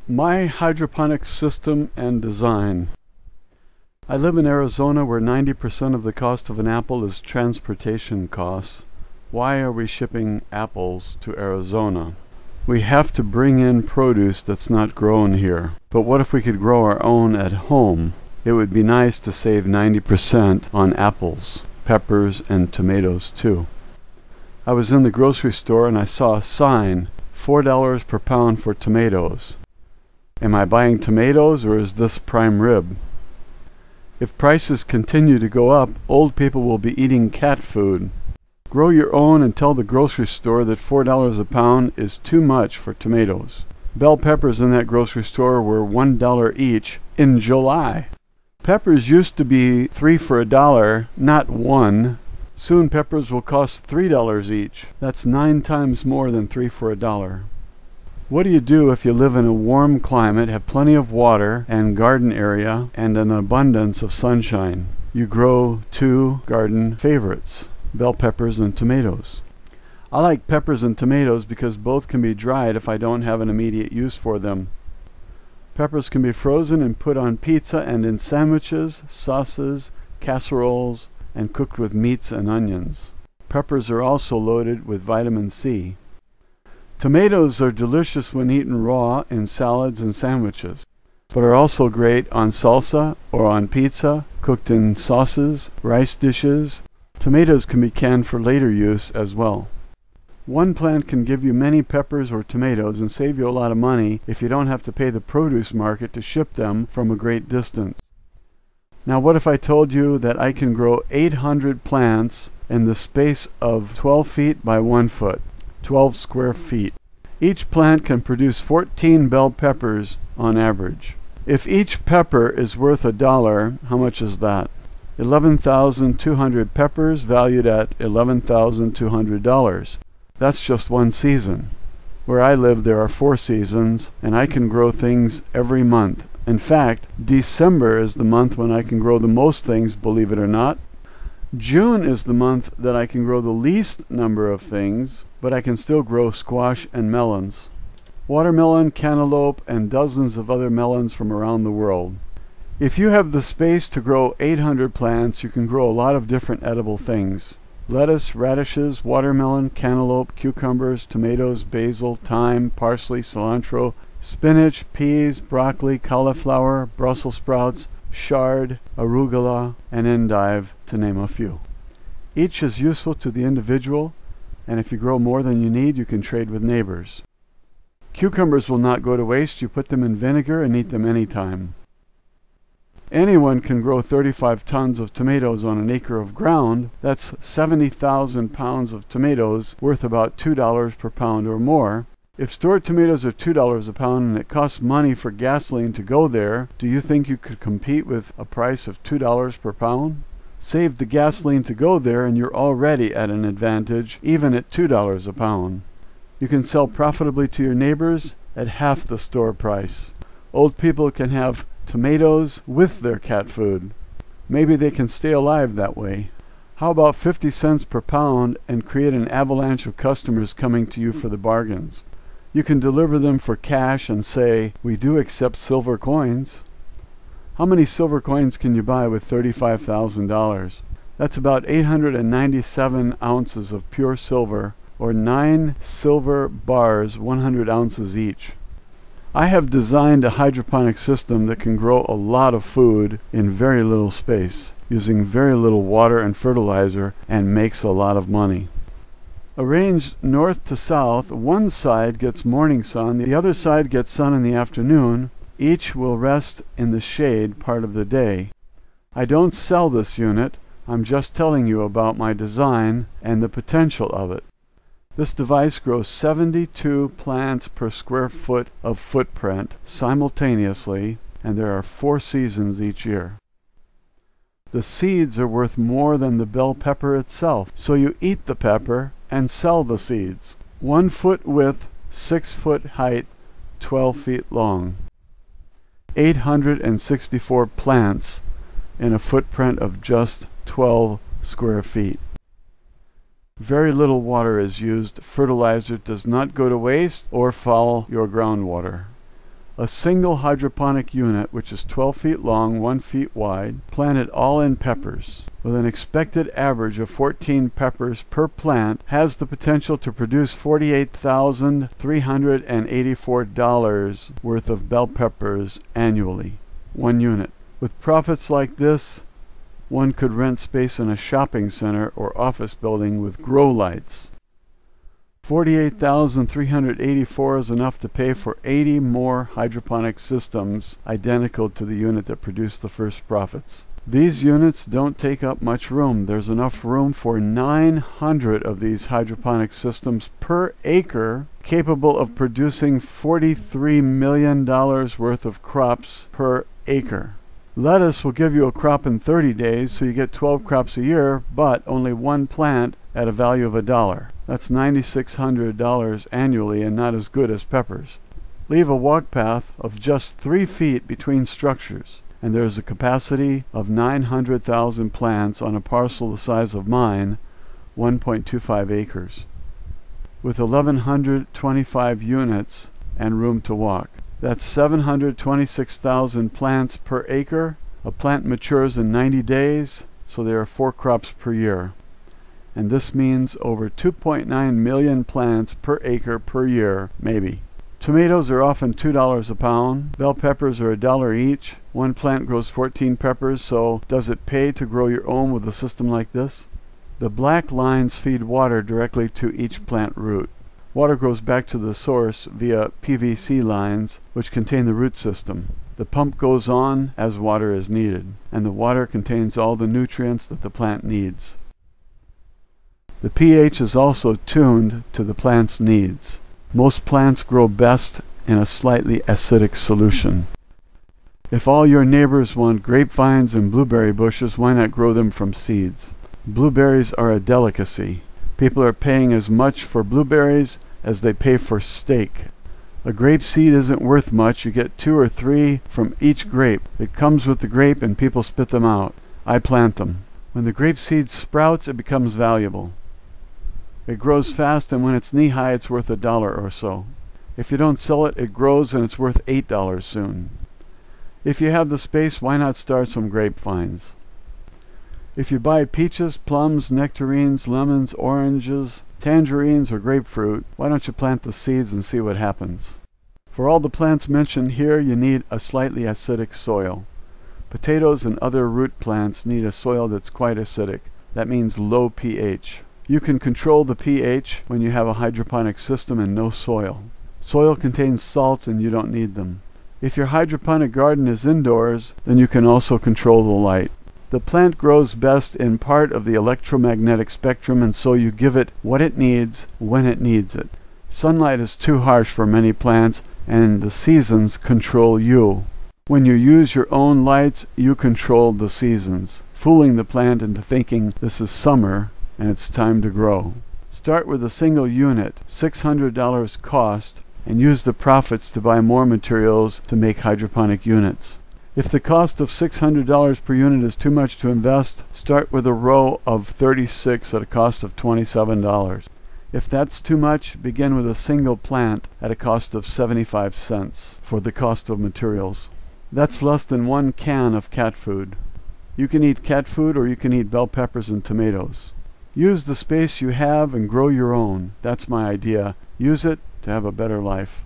My hydroponics system and design. I live in Arizona where 90% of the cost of an apple is transportation costs. Why are we shipping apples to Arizona? We have to bring in produce that's not grown here. But what if we could grow our own at home? It would be nice to save 90% on apples, peppers, and tomatoes too. I was in the grocery store and I saw a sign, $4 per pound for tomatoes. Am I buying tomatoes or is this prime rib? If prices continue to go up, old people will be eating cat food. Grow your own and tell the grocery store that $4 a pound is too much for tomatoes. Bell peppers in that grocery store were $1 each in July. Peppers used to be 3 for $1, not 1. Soon peppers will cost $3 each. That's 9 times more than 3 for $1. What do you do if you live in a warm climate, have plenty of water and garden area, and an abundance of sunshine? You grow 2 garden favorites, bell peppers and tomatoes. I like peppers and tomatoes because both can be dried if I don't have an immediate use for them. Peppers can be frozen and put on pizza and in sandwiches, sauces, casseroles, and cooked with meats and onions. Peppers are also loaded with vitamin C. Tomatoes are delicious when eaten raw in salads and sandwiches, but are also great on salsa or on pizza, cooked in sauces, rice dishes. Tomatoes can be canned for later use as well. One plant can give you many peppers or tomatoes and save you a lot of money if you don't have to pay the produce market to ship them from a great distance. Now what if I told you that I can grow 800 plants in the space of 12 feet by 1 foot? 12 square feet. Each plant can produce 14 bell peppers on average. If each pepper is worth $1, how much is that? 11,200 peppers valued at $11,200. That's just one season. Where I live there are 4 seasons and I can grow things every month. In fact, December is the month when I can grow the most things, believe it or not. June is the month that I can grow the least number of things, but I can still grow squash and melons. Watermelon, cantaloupe, and dozens of other melons from around the world. If you have the space to grow 800 plants, you can grow a lot of different edible things. Lettuce, radishes, watermelon, cantaloupe, cucumbers, tomatoes, basil, thyme, parsley, cilantro, spinach, peas, broccoli, cauliflower, Brussels sprouts, chard, arugula, and endive, to name a few. Each is useful to the individual, and if you grow more than you need, you can trade with neighbors. Cucumbers will not go to waste. You put them in vinegar and eat them anytime. Anyone can grow 35 tons of tomatoes on an acre of ground. That's 70,000 pounds of tomatoes worth about $2 per pound or more. If stored tomatoes are $2 a pound and it costs money for gasoline to go there, do you think you could compete with a price of $2 per pound? Save the gasoline to go there and you're already at an advantage, even at $2 a pound. You can sell profitably to your neighbors at half the store price. Old people can have tomatoes with their cat food. Maybe they can stay alive that way. How about 50 cents per pound and create an avalanche of customers coming to you for the bargains? You can deliver them for cash and say, "We do accept silver coins." How many silver coins can you buy with $35,000? That's about 897 ounces of pure silver, or 9 silver bars, 100 ounces each. I have designed a hydroponic system that can grow a lot of food in very little space, using very little water and fertilizer, and makes a lot of money. Arranged north to south, one side gets morning sun, the other side gets sun in the afternoon. Each will rest in the shade part of the day. I don't sell this unit, I'm just telling you about my design and the potential of it. This device grows 72 plants per square foot of footprint simultaneously, and there are 4 seasons each year. The seeds are worth more than the bell pepper itself, so you eat the pepper and sell the seeds. 1 foot width, 6 foot height, 12 feet long. 864 plants in a footprint of just 12 square feet. Very little water is used. Fertilizer does not go to waste or foul your groundwater. A single hydroponic unit, which is 12 feet long, 1 feet wide, planted all in peppers, with an expected average of 14 peppers per plant, has the potential to produce $48,384 worth of bell peppers annually. 1 unit. With profits like this, one could rent space in a shopping center or office building with grow lights. $48,384 is enough to pay for 80 more hydroponic systems identical to the unit that produced the first profits. These units don't take up much room. There's enough room for 900 of these hydroponic systems per acre, capable of producing $43 million worth of crops per acre. Lettuce will give you a crop in 30 days, so you get 12 crops a year, but only 1 plant at a value of $1. That's $9,600 annually, and not as good as peppers. Leave a walk path of just 3 feet between structures, and there's a capacity of 900,000 plants on a parcel the size of mine, 1.25 acres, with 1,125 units and room to walk. That's 726,000 plants per acre. A plant matures in 90 days, so there are 4 crops per year. And this means over 2.9 million plants per acre per year, maybe. Tomatoes are often $2 a pound. Bell peppers are $1 each. 1 plant grows 14 peppers, so does it pay to grow your own with a system like this? The black lines feed water directly to each plant root. Water goes back to the source via PVC lines, which contain the root system. The pump goes on as water is needed, and the water contains all the nutrients that the plant needs. The pH is also tuned to the plant's needs. Most plants grow best in a slightly acidic solution. If all your neighbors want grapevines and blueberry bushes, why not grow them from seeds? Blueberries are a delicacy. People are paying as much for blueberries as they pay for steak. A grape seed isn't worth much. You get 2 or 3 from each grape. It comes with the grape and people spit them out. I plant them. When the grape seed sprouts, it becomes valuable. It grows fast, and when it's knee-high, it's worth $1 or so. If you don't sell it, it grows and it's worth $8 soon. If you have the space, why not start some grapevines? If you buy peaches, plums, nectarines, lemons, oranges, tangerines, or grapefruit, why don't you plant the seeds and see what happens? For all the plants mentioned here, you need a slightly acidic soil. Potatoes and other root plants need a soil that's quite acidic. That means low pH. You can control the pH when you have a hydroponic system and no soil. Soil contains salts and you don't need them. If your hydroponic garden is indoors, then you can also control the light. The plant grows best in part of the electromagnetic spectrum, and so you give it what it needs when it needs it. Sunlight is too harsh for many plants, and the seasons control you. When you use your own lights, you control the seasons, fooling the plant into thinking this is summer and it's time to grow. Start with a single unit, $600 cost, and use the profits to buy more materials to make hydroponic units. If the cost of $600 per unit is too much to invest, start with a row of 36 at a cost of $27. If that's too much, begin with a single plant at a cost of 75 cents for the cost of materials. That's less than 1 can of cat food. You can eat cat food or you can eat bell peppers and tomatoes. Use the space you have and grow your own. That's my idea. Use it to have a better life.